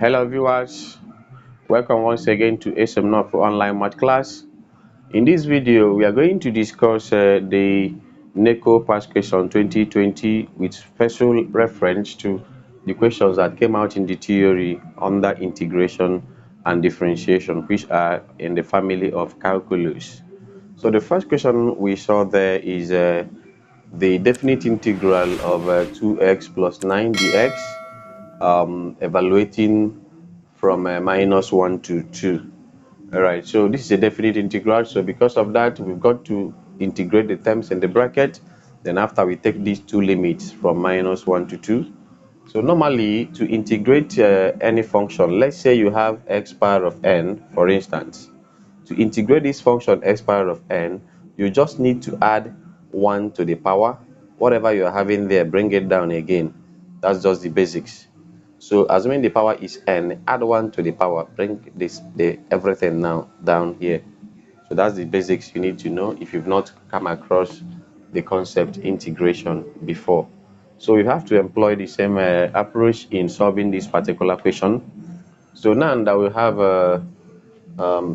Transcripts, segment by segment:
Hello viewers, welcome once again to ASM for online math class. In this video, we are going to discuss the Neco past question 2020 with special reference to the questions that came out in the theory under integration and differentiation, which are in the family of calculus. So the first question we saw there is the definite integral of 2x plus 9 dx, evaluating from -1 to 2. All right, so this is a definite integral. So because of that, we've got to integrate the terms in the bracket. Then after we take these two limits from -1 to 2. So normally to integrate any function, let's say you have x power of n, for instance. To integrate this function x power of n, you just need to add 1 to the power. Whatever you're having there, bring it down again. That's just the basics. So assuming the power is n, add 1 to the power, bring the everything now down here. So that's the basics you need to know if you've not come across the concept integration before. So you have to employ the same approach in solving this particular question. So now that we have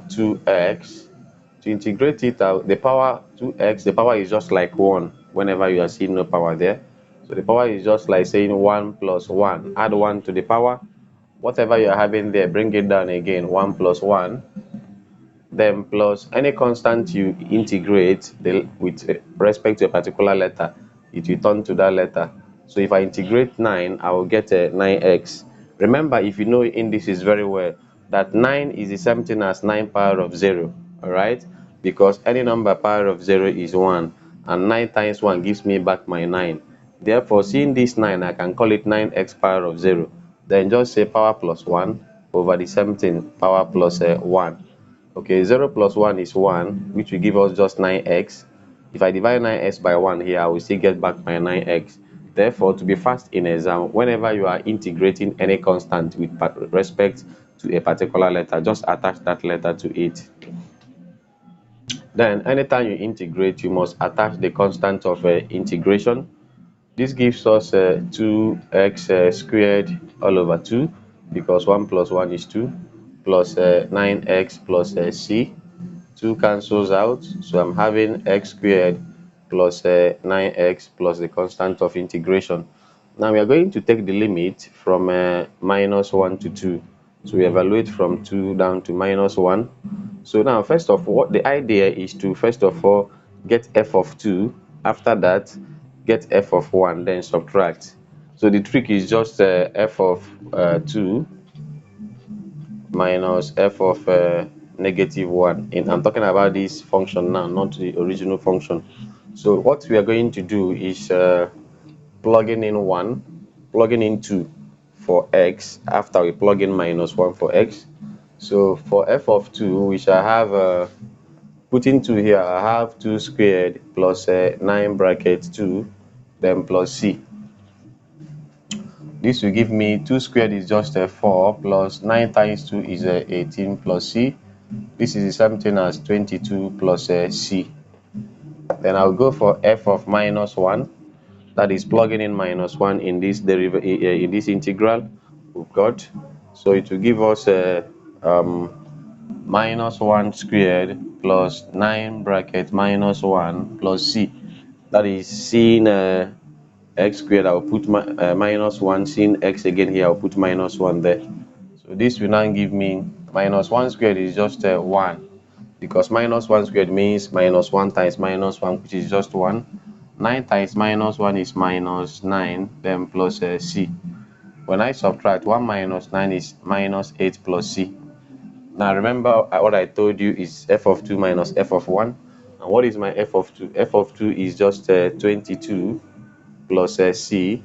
2x, to integrate it out, the power 2x, the power is just like 1 whenever you are seeing no power there. So the power is just like saying 1 plus 1. Add 1 to the power. Whatever you are having there, bring it down again. 1 plus 1. Then plus any constant you integrate with respect to a particular letter, it will turn to that letter. So if I integrate 9, I will get a 9x. Remember, if you know indices very well, that 9 is the same thing as 9 power of 0. All right, because any number power of 0 is 1, and 9 times 1 gives me back my 9. Therefore, seeing this 9, I can call it 9x power of 0. Then just say power plus 1 over the same thing, power plus 1. Okay, 0 plus 1 is 1, which will give us just 9x. If I divide 9x by 1 here, I will still get back my 9x. Therefore, to be fast in exam, whenever you are integrating any constant with respect to a particular letter, just attach that letter to it. Then, anytime you integrate, you must attach the constant of integration. This gives us 2x squared all over 2, because 1 plus 1 is 2, plus 9x plus c. 2 cancels out, so I'm having x squared plus 9x plus the constant of integration. Now we are going to take the limit from -1 to 2. So we evaluate from 2 down to -1. So now, first of all, the idea is to first of all get f of 2. After that, get f of 1, then subtract. So the trick is just f of 2 minus f of -1. And I'm talking about this function now, not the original function. So what we are going to do is plugging in 2 for x after we plug in -1 for x. So for f of 2, we shall have putting 2 here, I have 2 squared plus 9 bracket 2, then plus c. This will give me 2 squared is just 4, plus 9 times 2 is 18, plus c. This is the same thing as 22 plus c. Then I'll go for f of -1. That is plugging in -1 in this in this integral we've got. So it will give us -1 squared plus 9 bracket -1 plus c. That is seeing x squared, I'll put -1. Seeing x again here, I'll put -1 there. So this will now give me -1 squared is just 1, because -1 squared means -1 times -1, which is just 1. 9 times -1 is -9, then plus c. When I subtract, 1 minus 9 is -8 plus c. Now remember what I told you is f of 2 minus f of 1. And what is my f of 2? F of 2 is just 22 plus c,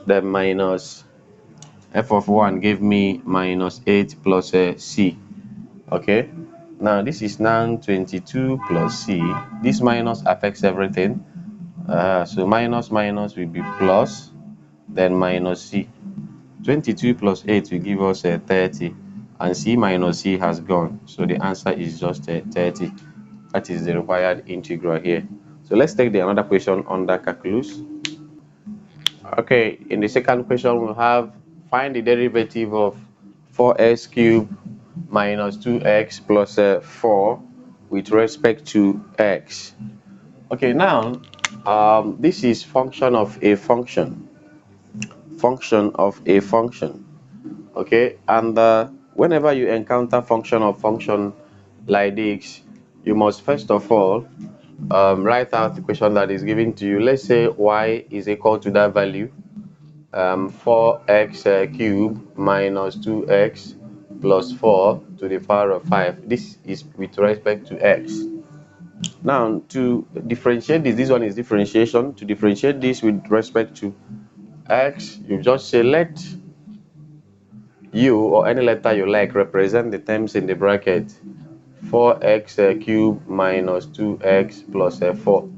then minus f of 1 gave me -8 plus c. Okay, now this is now 22 plus c. This minus affects everything, so minus will be plus, then minus c. 22 plus 8 will give us 30, and c minus c has gone, so the answer is just 30. That is the required integral here. So let's take the another question under calculus. Okay, in the second question we have find the derivative of 4x cubed minus 2x plus 4 with respect to x. Okay, now this is function of a function, okay, and whenever you encounter function of function like this, you must first of all write out the question that is given to you. Let's say y is equal to that value, 4x cubed minus 2x plus 4 to the power of 5. This is with respect to x. Now, to differentiate this one is differentiation. To differentiate this with respect to x, you just say let u, or any letter you like, represent the terms in the bracket 4x cubed minus 2x plus 4.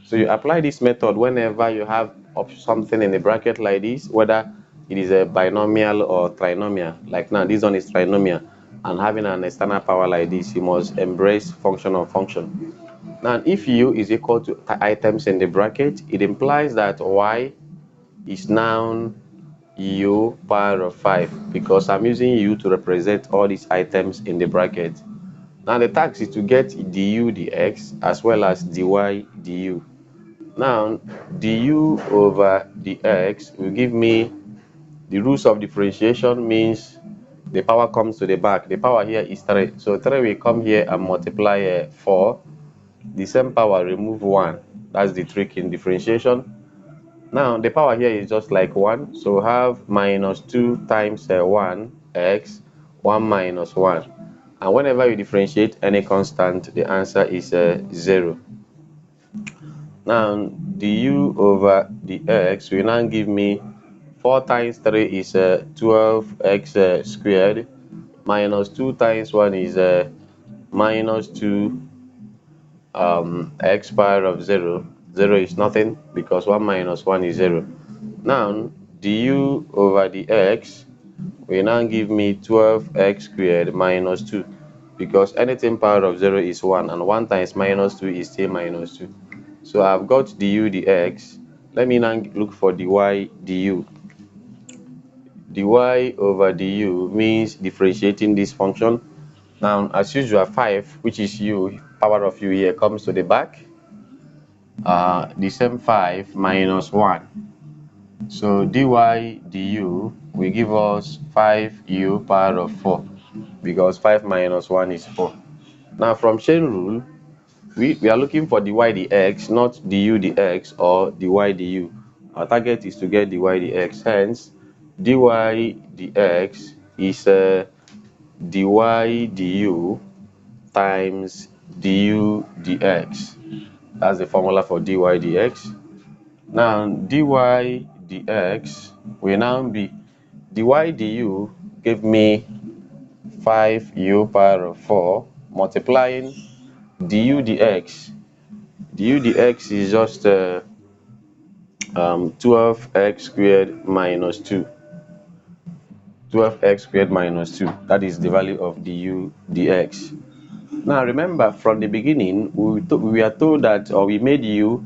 So you apply this method whenever you have something in the bracket like this, whether it is a binomial or trinomial. Like now, this one is trinomial, and having an external power like this, you must embrace function of function. Now, if u is equal to items in the bracket, it implies that y is now u power of 5, because I'm using u to represent all these items in the bracket. Now the task is to get du dx as well as dy du. Now du over dx will give me the rules of differentiation, means the power comes to the back. The power here is 3, so 3 will come here and multiply 4. The same power remove 1. That's the trick in differentiation. Now the power here is just like 1, so have minus 2 times 1 x, 1 minus 1. And whenever you differentiate any constant, the answer is 0. Now du over dx will now give me 4 times 3 is 12x squared, minus 2 times 1 is minus 2 x power of 0. 0 is nothing because 1 minus 1 is 0. Now du over dx will now give me 12x squared minus 2, because anything power of 0 is 1, and 1 times minus 2 is still minus 2. So I've got du dx. Let me now look for dy du. Dy over du means differentiating this function. Now, as usual, 5, which is u, power of u here, comes to the back. The same 5 minus 1. So dy du will give us 5u power of 4, because 5 minus 1 is 4. Now from chain rule, we are looking for dy dx, not du dx or dy du. Our target is to get dy dx. Hence, dy dx is dy du times du dx. That's the formula for dy dx. Now dy dx will now be dy du give me 5u power of 4 multiplying du dx. Du dx is just 12x squared minus 2. 12x squared minus 2. That is the value of du dx. Now remember, from the beginning, we are told that, or we made u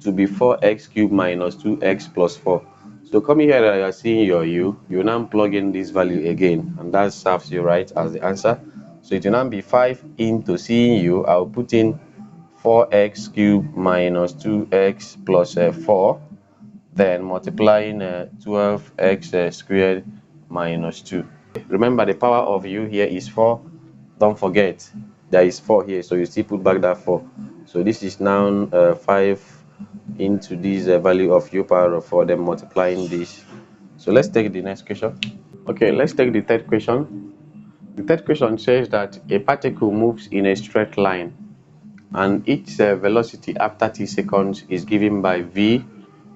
to be 4x cubed minus 2x plus 4. So coming here, you are seeing your u, you now plug in this value again, and that serves you right as the answer. So it will now be 5 into seeing u. I'll put in 4x cubed minus 2x plus 4, then multiplying 12x squared minus 2. Remember, the power of u here is 4. Don't forget, there is 4 here, so you still put back that 4. So this is now 5 into this value of u power of 4, then multiplying this. So let's take the next question. Okay, let's take the third question. The third question says that a particle moves in a straight line, and its velocity after t seconds is given by v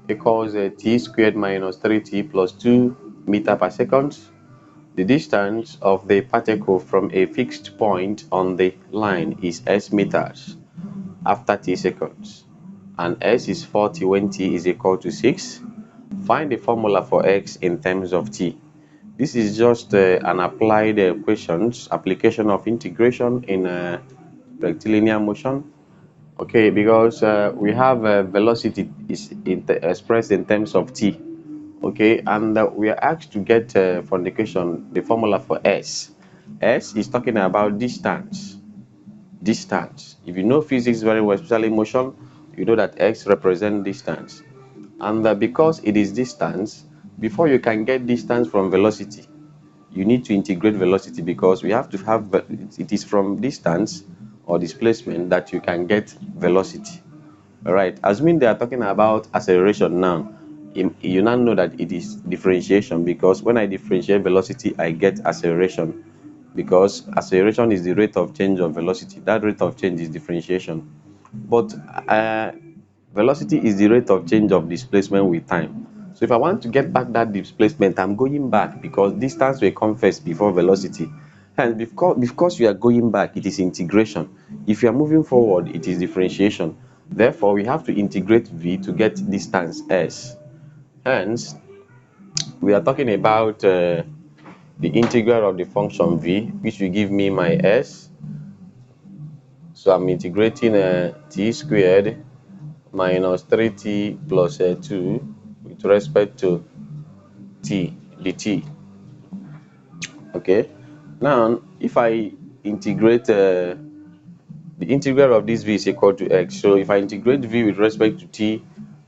equals t squared minus 3t plus 2 meter per second. The distance of the particle from a fixed point on the line is s meters after t seconds, and s is 40 when t is equal to 6. Find the formula for x in terms of t. This is just an applied application of integration in rectilinear motion. Okay, because we have velocity is expressed in terms of t. Okay, and we are asked to get from the equation the formula for s. S is talking about distance. Distance. If you know physics very well, especially motion, you know that x represents distance. And because it is distance, before you can get distance from velocity, you need to integrate velocity, because we have to have it is from distance or displacement that you can get velocity. All right, assuming they are talking about acceleration now, you now know that it is differentiation, because when I differentiate velocity, I get acceleration, because acceleration is the rate of change of velocity. That rate of change is differentiation. But velocity is the rate of change of displacement with time. So if I want to get back that displacement, I'm going back, because distance will come first before velocity. And because you are going back, it is integration. If you are moving forward, it is differentiation. Therefore, we have to integrate v to get distance s. Hence, we are talking about the integral of the function v, which will give me my s. So I'm integrating t squared minus 3t plus 2 with respect to t, dt. Okay, now if I integrate the integral of this v is equal to x. So if I integrate v with respect to t,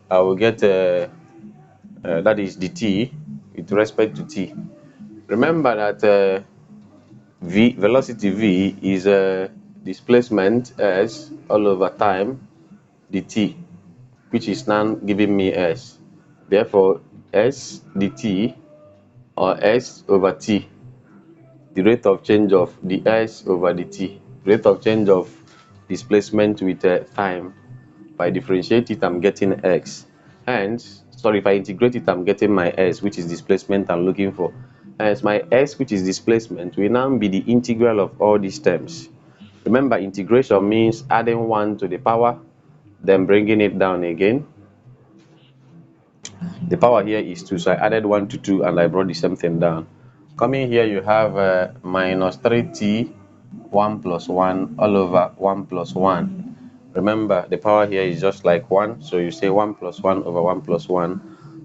I will get that is dt with respect to t. Remember that velocity v is displacement s all over time dt, which is now giving me s. Therefore, s dt, or s over t, the rate of change of the s over the t, rate of change of displacement with time. If I differentiate it, I'm getting x. Hence, sorry, if I integrate it, I'm getting my s, which is displacement I'm looking for. Hence, my s, which is displacement, will now be the integral of all these terms. Remember, integration means adding 1 to the power, then bringing it down again. The power here is 2, so I added 1 to 2 and I brought the same thing down. Coming here, you have minus 3t 1 plus 1 all over 1 plus 1. Remember, the power here is just like 1, so you say 1 plus 1 over 1 plus 1.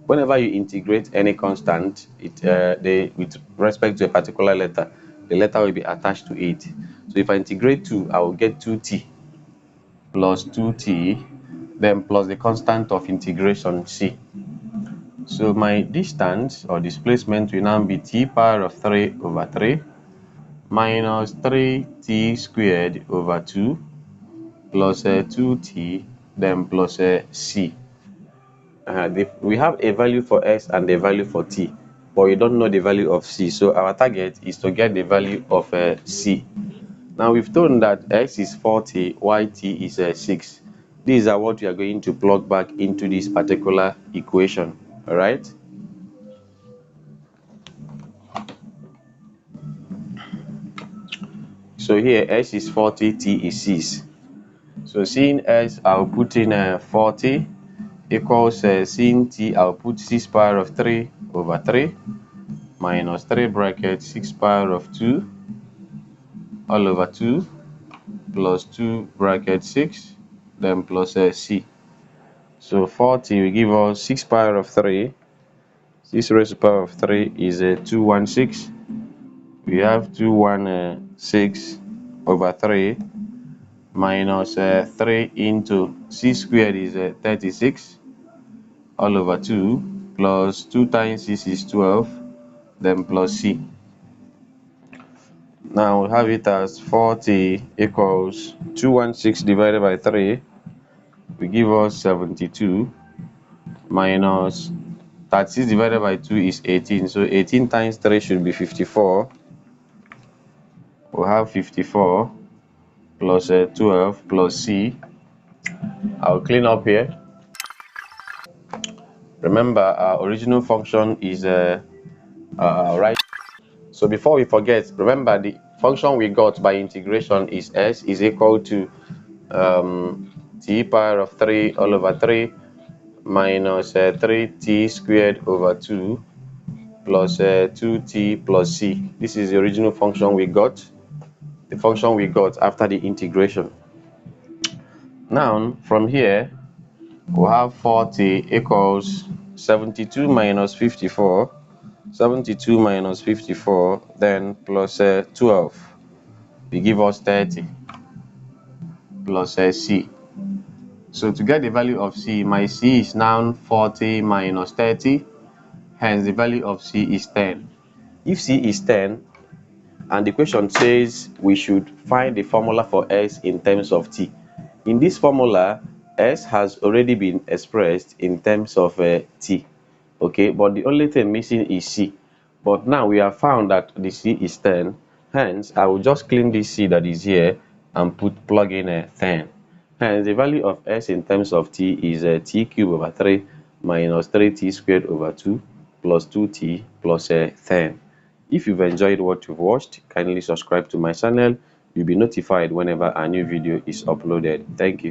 Whenever you integrate any constant, with respect to a particular letter, the letter will be attached to it. So if I integrate 2, I will get 2t plus 2t, then plus the constant of integration c. So my distance or displacement will now be t power of 3 over 3 minus 3t squared over 2 plus 2t, then plus c. We have a value for s and a value for t, but we don't know the value of c. So our target is to get the value of c. Now we've told that x is 40, yt is 6. These are what we are going to plug back into this particular equation. All right. So here s is 40, t is 6. So seeing s, I'll put in 40 equals seeing t, I'll put 6 power of 3 over 3 minus 3 bracket 6 power of 2 all over 2 plus 2 bracket 6, then plus c. So 40 will give us 6 power of 3. 6 raised to the power of 3 is 216. We have 216 over 3 minus 3 into c squared is 36 all over 2 plus 2 times 6 is 12, then plus c. Now we have it as 40 equals 216 divided by 3 will give us 72 minus 36 divided by 2 is 18. So 18 times 3 should be 54. We'll have 54 plus 12 plus c. I'll clean up here. Remember, our original function is right. So before we forget, remember the function we got by integration is s is equal to t power of 3 all over 3 minus 3t squared over 2 plus 2t plus c. This is the original function we got, the function we got after the integration. Now, from here, we'll have 40 equals 72 minus 54, 72 minus 54, then plus 12 will give us 30 plus c. So to get the value of c, my c is now 40 minus 30, hence the value of c is 10. If c is 10, and the question says we should find the formula for s in terms of t. In this formula, s has already been expressed in terms of t, okay, but the only thing missing is c. But now we have found that the c is 10, hence I will just clean this c that is here and plug in 10. Hence the value of s in terms of t is t cubed over 3 minus 3t squared over 2 plus 2t plus 10. If you've enjoyed what you've watched, kindly subscribe to my channel. You'll be notified whenever a new video is uploaded. Thank you.